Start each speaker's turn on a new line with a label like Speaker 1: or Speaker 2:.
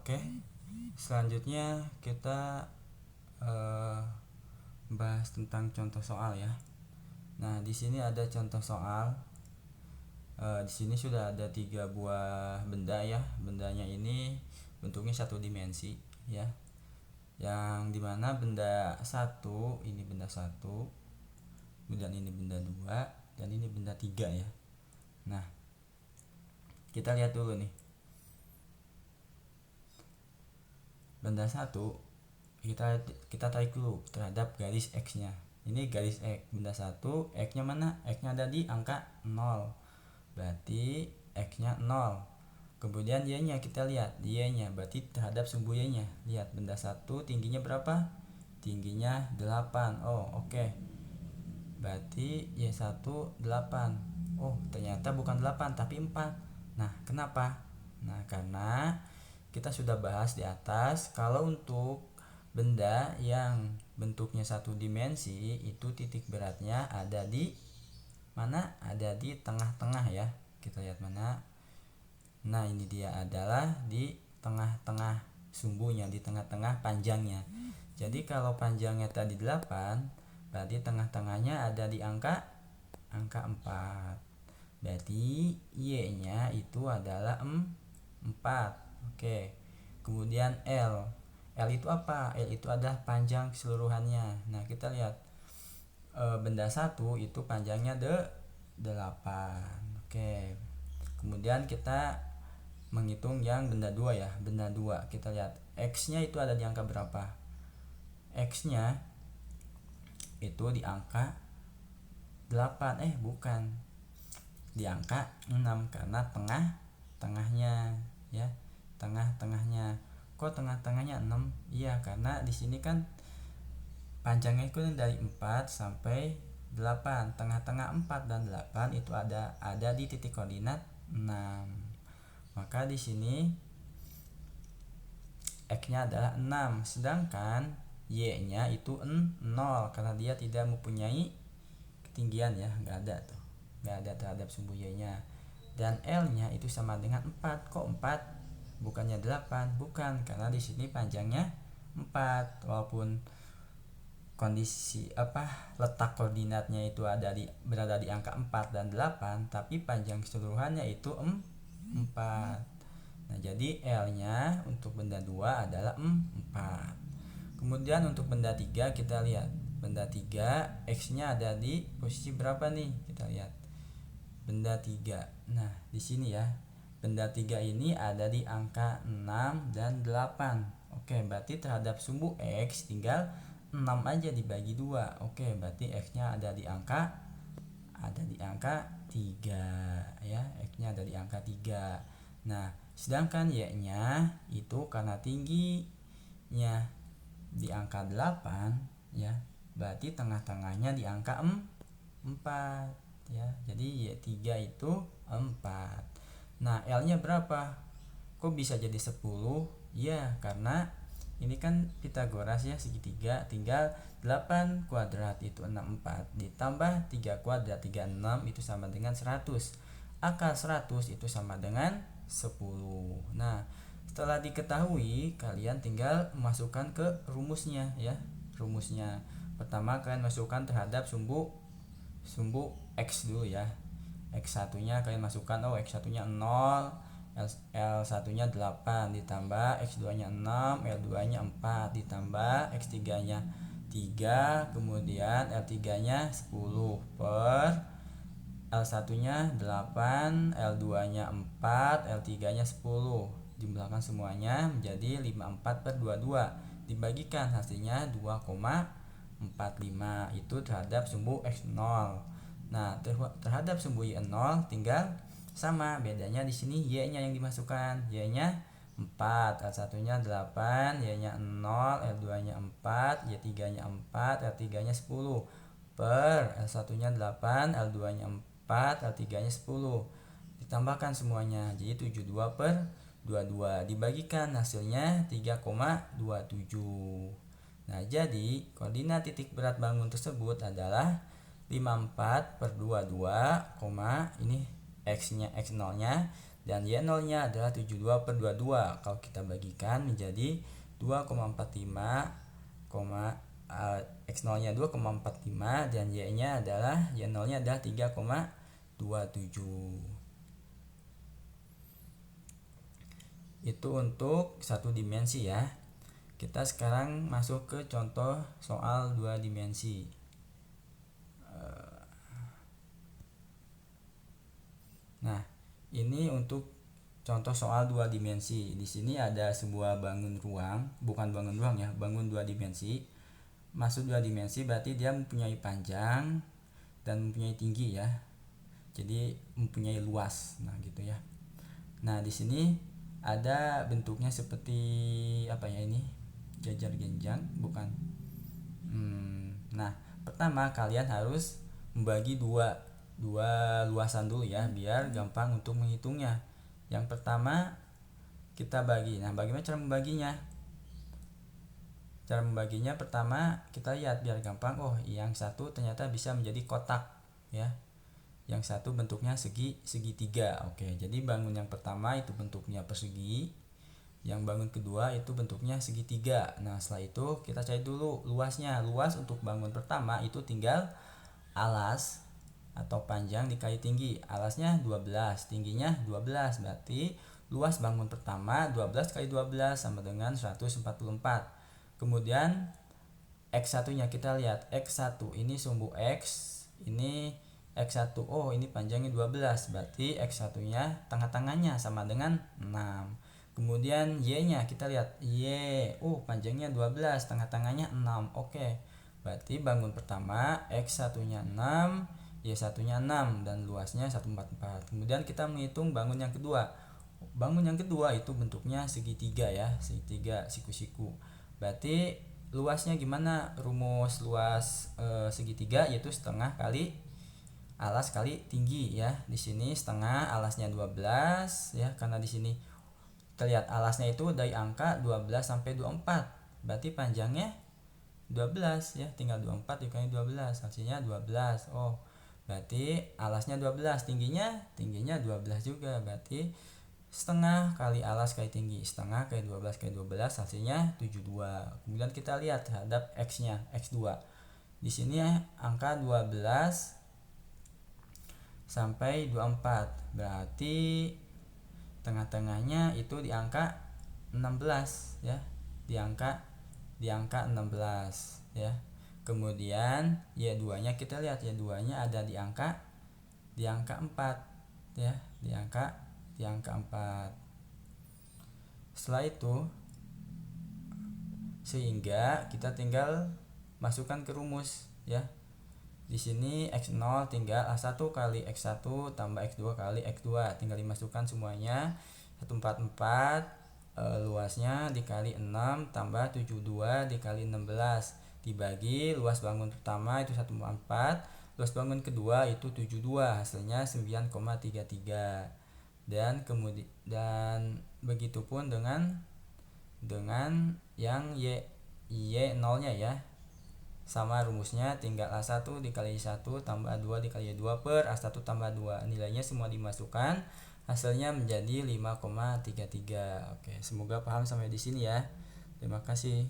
Speaker 1: Oke, selanjutnya kita bahas tentang contoh soal ya. Nah, di sini ada contoh soal. Di sini sudah ada 3 buah benda ya. Bendanya ini bentuknya satu dimensi ya. Yang dimana benda satu ini benda satu, kemudian ini benda dua, dan ini benda tiga ya. Nah, kita lihat dulu nih. Benda satu kita tarik dulu terhadap garis X-nya. Ini garis X, benda satu, X-nya mana? X-nya ada di angka 0. Berarti X-nya 0. Kemudian Y-nya kita lihat, Y-nya berarti terhadap sumbu Y-nya. Lihat benda satu tingginya berapa? Tingginya 8. Oh, oke. Berarti Y1 8. Oh, ternyata bukan 8 tapi 4. Nah, kenapa? Nah, karena kita sudah bahas di atas kalau untuk benda yang bentuknya satu dimensi itu titik beratnya ada di mana? Ada di tengah-tengah ya. Kita lihat mana. Nah, ini dia adalah di tengah-tengah sumbunya, di tengah-tengah panjangnya. Jadi kalau panjangnya tadi 8, berarti tengah-tengahnya ada di angka 4. Berarti Y-nya itu adalah 4. Oke. Kemudian L. L itu apa? L itu adalah panjang keseluruhannya. Nah, kita lihat benda satu itu panjangnya 8. Oke. Kemudian kita menghitung yang benda 2 ya. Benda 2 kita lihat X-nya itu ada di angka berapa? X-nya itu di angka 8. Bukan. Di angka 6 karena tengahnya ya. Tengah-tengahnya. Kok tengah-tengahnya 6? Iya, karena di sini kan panjangnya itu dari 4 sampai 8. Tengah-tengah 4 dan 8 itu ada di titik koordinat 6. Maka di sini X-nya adalah 6, sedangkan Y-nya itu 0 karena dia tidak mempunyai ketinggian ya, enggak ada tuh. Enggak ada terhadap sumbu Y-nya. Dan L-nya itu sama dengan 4. Kok 4? Bukannya 8? Bukan, karena di sini panjangnya 4. Walaupun kondisi letak koordinatnya itu berada di angka 4 dan 8, tapi panjang keseluruhannya itu 4. Nah, jadi L-nya untuk benda 2 adalah 4. Kemudian untuk benda 3 kita lihat. Benda 3 X-nya ada di posisi berapa nih? Kita lihat. Benda 3. Nah, di sini ya. Benda 3 ini ada di angka 6 dan 8. Oke, berarti terhadap sumbu X tinggal 6 aja dibagi 2. Oke, berarti X-nya ada di angka 3 ya. X-nya ada di angka 3. Nah, sedangkan Y-nya itu karena tingginya di angka 8 ya, berarti tengah-tengahnya di angka 4 ya. Jadi Y3 itu 4. Nah, L-nya berapa? Kok bisa jadi 10? Ya, karena ini kan Pitagoras ya, segitiga, tinggal 8 kuadrat itu 64 ditambah 3 kuadrat 36 itu sama dengan 100. Akar 100 itu sama dengan 10. Nah, setelah diketahui, kalian tinggal masukkan ke rumusnya ya. Rumusnya pertama kalian masukkan terhadap sumbu X dulu ya. X1 nya kalian masukkan, X1 nya 0, L1 nya 8 ditambah X2 nya 6, L2 nya 4 ditambah X3 nya 3, kemudian L3 nya 10 per L1 nya 8, L2 nya 4, L3 nya 10. Jumlahkan semuanya menjadi 54 per 22. Dibagikan hasilnya 2,45 itu terhadap sumbu X0. Nah, terhadap sumbu Y0 tinggal sama, bedanya di sini Y-nya yang dimasukkan. Y-nya 4, L1-nya 8, Y-nya 0, L2-nya 4, Y3-nya 4, L3-nya 10 per L1-nya 8, L2-nya 4, L3-nya 10. Ditambahkan semuanya jadi 72 per 22, dibagikan hasilnya 3,27. Nah, jadi koordinat titik berat bangun tersebut adalah 54 per 22, ini X-nya X0 nya dan Y0 nya adalah 72/22. Kalau kita bagikan menjadi 2,45, X0 nya 2,45 dan Y0 nya adalah 3,27. Itu untuk satu dimensi ya. Kita sekarang masuk ke contoh soal 2 dimensi. Nah, ini untuk contoh soal 2 dimensi. Di sini ada sebuah bangun ruang, bukan bangun ruang ya, bangun 2 dimensi. Masuk 2 dimensi berarti dia mempunyai panjang dan mempunyai tinggi ya. Jadi mempunyai luas. Nah, gitu ya. Nah, di sini ada bentuknya seperti apa ya ini? Jajar genjang, bukan. Nah, pertama kalian harus membagi dua luasan dulu ya, biar gampang untuk menghitungnya. Yang pertama kita bagi. Nah, bagaimana cara membaginya? Cara membaginya pertama kita lihat biar gampang. Oh, yang satu ternyata bisa menjadi kotak ya. Yang satu bentuknya segitiga. Oke, jadi bangun yang pertama itu bentuknya persegi. Yang bangun kedua itu bentuknya segitiga. Nah, setelah itu kita cari dulu luasnya. Luas untuk bangun pertama itu tinggal alas atau panjang dikali tinggi. Alasnya 12, tingginya 12. Berarti luas bangun pertama 12 kali 12 sama dengan 144. Kemudian X1 nya kita lihat. X1 ini sumbu X, ini X1. Oh, ini panjangnya 12. Berarti X1 nya tengah-tengahnya sama dengan 6. Kemudian Y-nya kita lihat. Y, panjangnya 12, tengah-tengahnya 6. Oke. Berarti bangun pertama X1-nya 6, Y1-nya 6 dan luasnya 144. Kemudian kita menghitung bangun yang kedua. Bangun yang kedua itu bentuknya segitiga ya, segitiga siku-siku. Berarti luasnya gimana? Rumus luas segitiga yaitu setengah kali alas kali tinggi ya. Di sini setengah, alasnya 12 ya, karena di sini kita lihat alasnya itu dari angka 12 sampai 24. Berarti panjangnya 12 ya, tinggal 24 dikali 12 hasilnya 12. Oh, berarti alasnya 12, tingginya 12 juga. Berarti setengah kali alas kali tinggi, setengah kali 12 kali 12 hasilnya 72. Kemudian kita lihat terhadap X-nya, X2. Di sini angka 12 sampai 24. Berarti tengah-tengahnya itu di angka 16 ya, di angka 16 ya. Kemudian Y2 nya kita lihat, Y2 nya ada di angka 4 ya, di angka 4. Setelah itu sehingga kita tinggal masukkan ke rumus ya. Di sini X0 tinggal A1 kali X1 tambah X2 kali X2, tinggal dimasukkan semuanya. 144 luasnya dikali 6 tambah 72 dikali 16 dibagi luas bangun pertama itu 144, luas bangun kedua itu 72, hasilnya 9,33. Dan kemudian begitupun dengan yang Y0 nya ya. Sama rumusnya tinggal A1 dikali 1 tambah 2 dikali 2 per A1 tambah 2. Nilainya semua dimasukkan, hasilnya menjadi 5,33. Oke, semoga paham sampai di sini ya. Terima kasih.